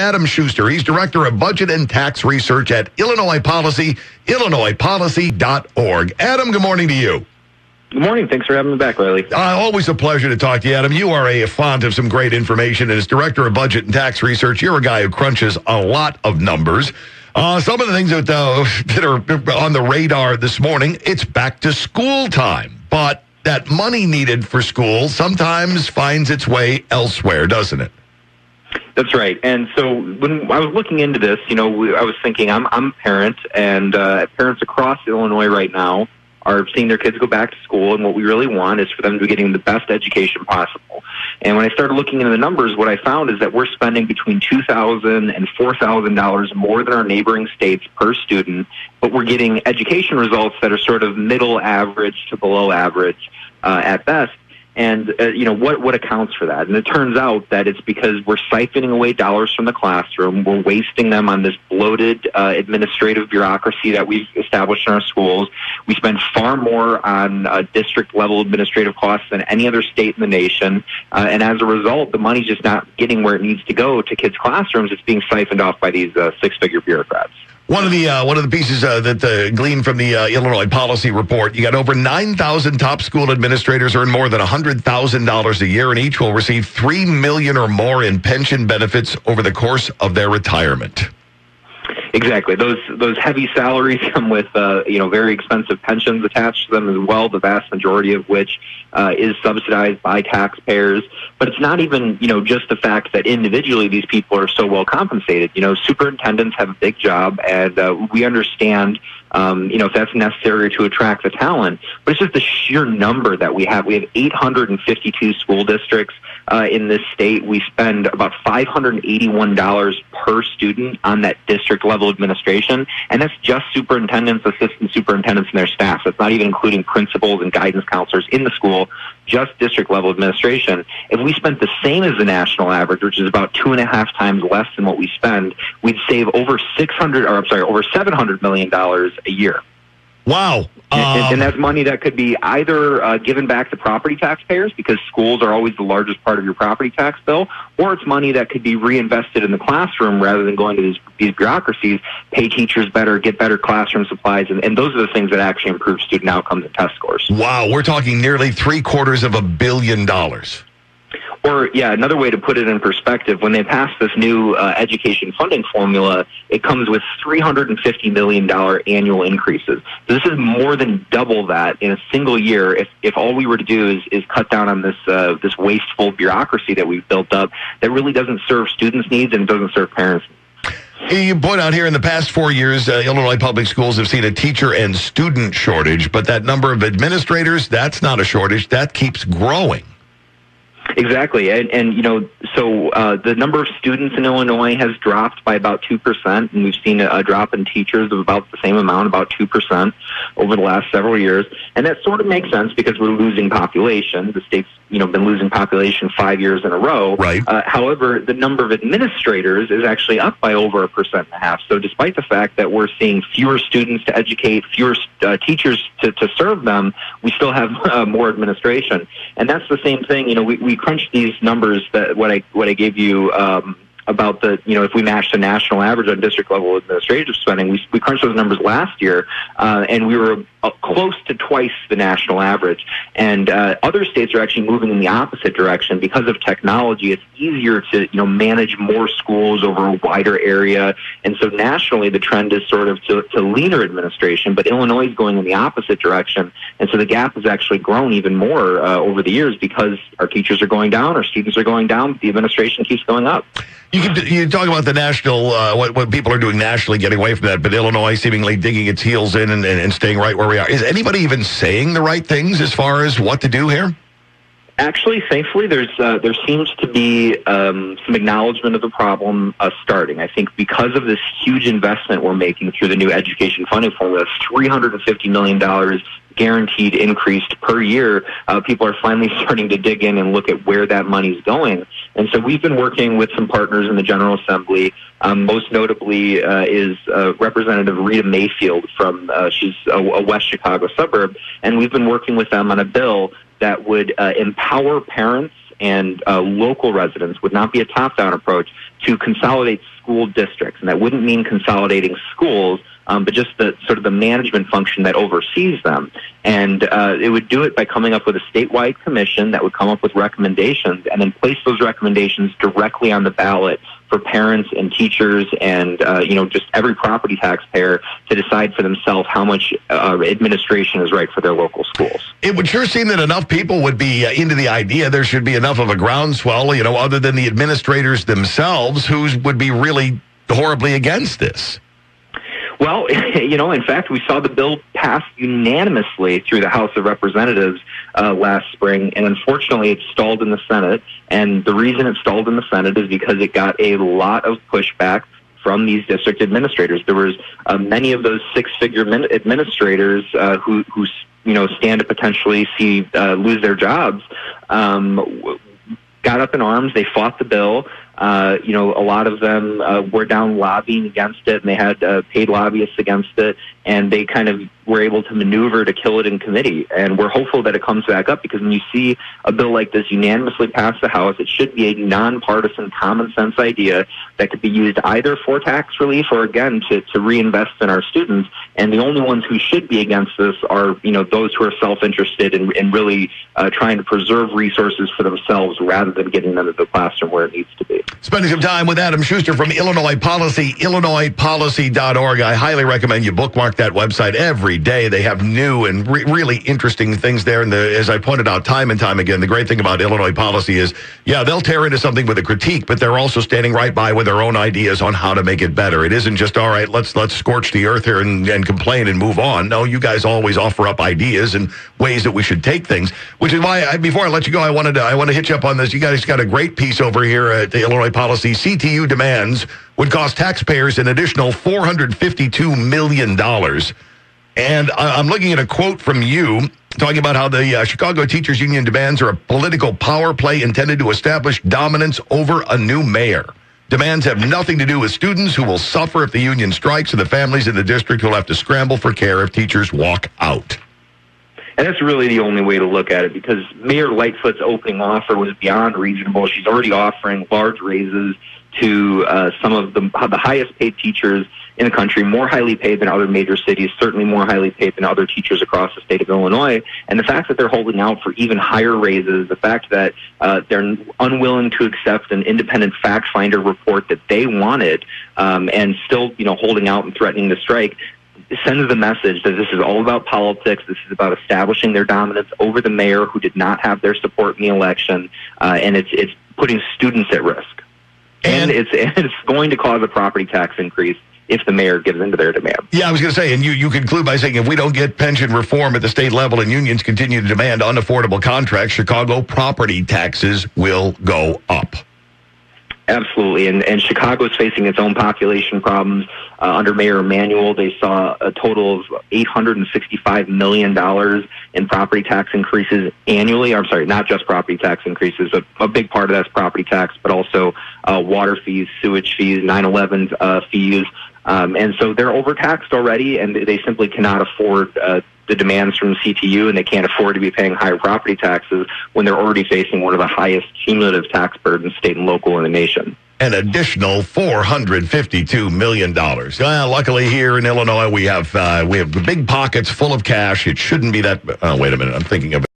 Adam Schuster. He's Director of Budget and Tax Research at Illinois Policy, illinoispolicy.org. Adam, good morning to you. Good morning. Thanks for having me back, Riley. Always a pleasure to talk to you, Adam. You are a font of some great information, and as Director of Budget and Tax Research, you're a guy who crunches a lot of numbers. Some of the things that are on the radar this morning, it's back to school time, but that money needed for school sometimes finds its way elsewhere, doesn't it? That's right. And so when I was looking into this, I was thinking I'm a parent, and parents across Illinois right now are seeing their kids go back to school, and what we really want is for them to be getting the best education possible. And when I started looking into the numbers, what I found is that we're spending between $2,000 and $4,000 more than our neighboring states per student, but we're getting education results that are sort of middle average to below average at best. And, what accounts for that? And it turns out that it's because we're siphoning away dollars from the classroom. We're wasting them on this bloated administrative bureaucracy that we've established in our schools. We spend far more on district-level administrative costs than any other state in the nation. And as a result, the money's just not getting where it needs to go to kids' classrooms. It's being siphoned off by these six-figure bureaucrats. One of the pieces that gleaned from the Illinois Policy Report, you got over 9,000 top school administrators earn more than $100,000 a year, and each will receive $3 million or more in pension benefits over the course of their retirement. Exactly. Those heavy salaries come with very expensive pensions attached to them as well, the vast majority of which is subsidized by taxpayers. But it's not even just the fact that individually these people are so well compensated. Superintendents have a big job, and we understand if that's necessary to attract the talent. But it's just the sheer number that we have. We have 852 school districts in this state. We spend about $581 per student on that district level administration, and that's just superintendents, assistant superintendents, and their staff. That's not even including principals and guidance counselors in the school, just district level administration. If we spent the same as the national average, which is about 2.5 times less than what we spend, we'd save over $700 million a year. Wow. And that's money that could be either given back to property taxpayers, because schools are always the largest part of your property tax bill, or it's money that could be reinvested in the classroom rather than going to these bureaucracies, pay teachers better, get better classroom supplies, and those are the things that actually improve student outcomes and test scores. Wow, we're talking nearly $750 million. Or, another way to put it in perspective, when they pass this new education funding formula, it comes with $350 million annual increases. So this is more than double that in a single year if all we were to do is cut down on this wasteful bureaucracy that we've built up that really doesn't serve students' needs and doesn't serve parents' needs. You point out here in the past 4 years, Illinois public schools have seen a teacher and student shortage, but that number of administrators, that's not a shortage. That keeps growing. Exactly. So the number of students in Illinois has dropped by about 2%, and we've seen a drop in teachers of about the same amount, about 2% over the last several years. And that sort of makes sense because we're losing population. The state's, been losing population 5 years in a row. Right. However, the number of administrators is actually up by over 1.5%. So despite the fact that we're seeing fewer students to educate, fewer teachers to serve them, we still have more administration. And that's the same thing. We crunch these numbers that what I gave you about the if we match the national average on district level administrative spending, we crunched those numbers last year, and we were close to twice the national average. And other states are actually moving in the opposite direction because of technology. It's easier to manage more schools over a wider area, and so nationally the trend is sort of to leaner administration. But Illinois is going in the opposite direction, and so the gap has actually grown even more over the years because our teachers are going down, our students are going down, the administration keeps going up. You talk about the national, what people are doing nationally, getting away from that, but Illinois seemingly digging its heels in and staying right where we are. Is anybody even saying the right things as far as what to do here? Actually, thankfully, there seems to be some acknowledgement of the problem starting. I think because of this huge investment we're making through the new education funding formula, $350 million guaranteed increased per year, people are finally starting to dig in and look at where that money's going. And so we've been working with some partners in the General Assembly. Most notably is Representative Rita Mayfield she's a West Chicago suburb, and we've been working with them on a bill that would empower parents and local residents would not be a top-down approach to consolidate school districts. And that wouldn't mean consolidating schools, but just the sort of the management function that oversees them. And it would do it by coming up with a statewide commission that would come up with recommendations and then place those recommendations directly on the ballot for parents and teachers and, just every property taxpayer to decide for themselves how much administration is right for their local schools. It would sure seem that enough people would be into the idea. There should be enough of a groundswell, other than the administrators themselves, who would be really horribly against this. Well, in fact, we saw the bill pass unanimously through the House of Representatives last spring, and unfortunately it stalled in the Senate. And the reason it stalled in the Senate is because it got a lot of pushback from these district administrators. There was many of those six-figure administrators who stand to potentially see lose their jobs, got up in arms. They fought the bill. A lot of them were down lobbying against it, and they had paid lobbyists against it, and they kind of were able to maneuver to kill it in committee. And we're hopeful that it comes back up, because when you see a bill like this unanimously pass the House, it should be a nonpartisan, common sense idea that could be used either for tax relief or, again, to reinvest in our students. And the only ones who should be against this are, those who are self-interested and really trying to preserve resources for themselves rather than getting them to the classroom where it needs to be. Spending some time with Adam Schuster from Illinois Policy, illinoispolicy.org. I highly recommend you bookmark that website every day. They have new and really interesting things there. And as I pointed out time and time again, the great thing about Illinois Policy is, they'll tear into something with a critique, but they're also standing right by with their own ideas on how to make it better. It isn't just, all right, let's scorch the earth here and complain and move on. No, you guys always offer up ideas and ways that we should take things, which is why, before I let you go, I want to hit you up on this. You guys got a great piece over here at the Illinois Policy. CTU demands would cost taxpayers an additional $452 million. And I'm looking at a quote from you talking about how the Chicago Teachers Union demands are a political power play intended to establish dominance over a new mayor. Demands have nothing to do with students who will suffer if the union strikes and the families in the district who will have to scramble for care if teachers walk out. And that's really the only way to look at it, because Mayor Lightfoot's opening offer was beyond reasonable. She's already offering large raises to some of the highest paid teachers in the country, more highly paid than other major cities, certainly more highly paid than other teachers across the state of Illinois. And the fact that they're holding out for even higher raises, the fact that they're unwilling to accept an independent fact finder report that they wanted, and still, holding out and threatening to strike, sends the message that this is all about politics. This is about establishing their dominance over the mayor who did not have their support in the election, and it's putting students at risk. And it's going to cause a property tax increase if the mayor gives into their demand. Yeah, I was going to say, and you conclude by saying if we don't get pension reform at the state level and unions continue to demand unaffordable contracts, Chicago property taxes will go up. Absolutely, and Chicago is facing its own population problems. Under Mayor Emanuel, they saw a total of $865 million in property tax increases annually. I'm sorry, not just property tax increases, but a big part of that's property tax, but also water fees, sewage fees, 9/11 fees. And so they're overtaxed already, and they simply cannot afford the demands from the CTU, and they can't afford to be paying higher property taxes when they're already facing one of the highest cumulative tax burdens, state and local, in the nation. An additional $452 million. Luckily here in Illinois, we have big pockets full of cash. It shouldn't be that. Oh, wait a minute. I'm thinking of